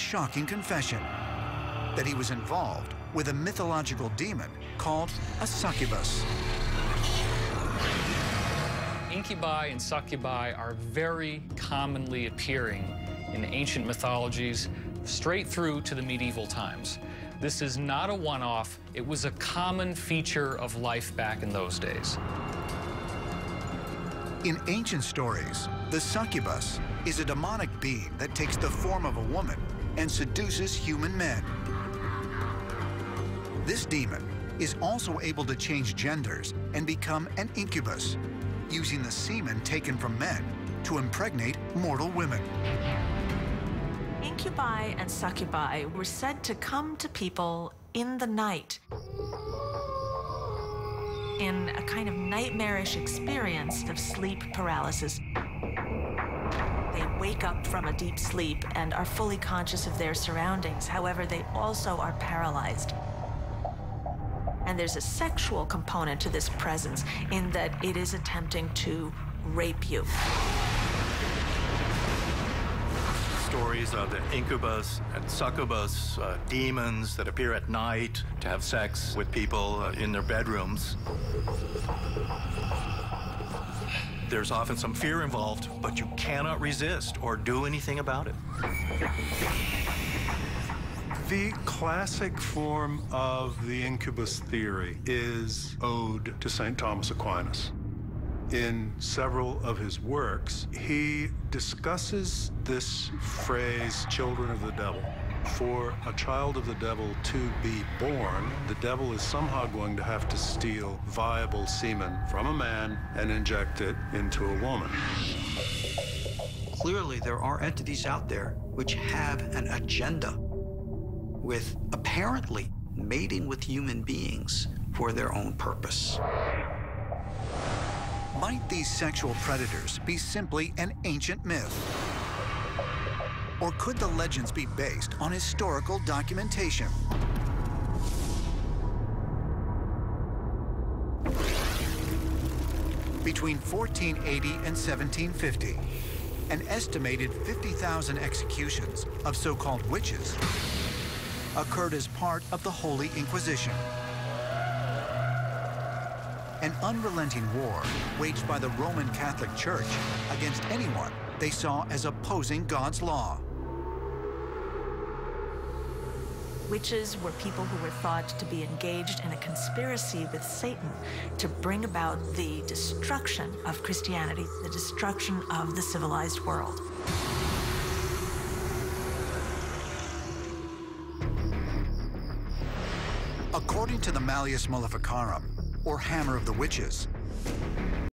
shocking confession that he was involved with a mythological demon called a succubus. Incubi and succubi are very commonly appearing in ancient mythologies straight through to the medieval times. This is not a one-off. It was a common feature of life back in those days. In ancient stories, the succubus is a demonic being that takes the form of a woman and seduces human men. This demon is also able to change genders and become an incubus, using the semen taken from men to impregnate mortal women. Incubi and succubi were said to come to people in the night in a kind of nightmarish experience of sleep paralysis. They wake up from a deep sleep and are fully conscious of their surroundings. However, they also are paralyzed. And there's a sexual component to this presence in that it is attempting to rape you. Stories of the incubus and succubus, demons that appear at night to have sex with people in their bedrooms. There's often some fear involved, but you cannot resist or do anything about it. The classic form of the incubus theory is owed to St. Thomas Aquinas. In several of his works, he discusses this phrase, children of the devil. For a child of the devil to be born, the devil is somehow going to have to steal viable semen from a man and inject it into a woman. Clearly, there are entities out there which have an agenda with apparently mating with human beings for their own purpose. Might these sexual predators be simply an ancient myth? Or could the legends be based on historical documentation? Between 1480 and 1750, an estimated 50,000 executions of so-called witches occurred as part of the Holy Inquisition. An unrelenting war waged by the Roman Catholic Church against anyone they saw as opposing God's law. Witches were people who were thought to be engaged in a conspiracy with Satan to bring about the destruction of Christianity, the destruction of the civilized world. According to the Malleus Maleficarum, or Hammer of the Witches,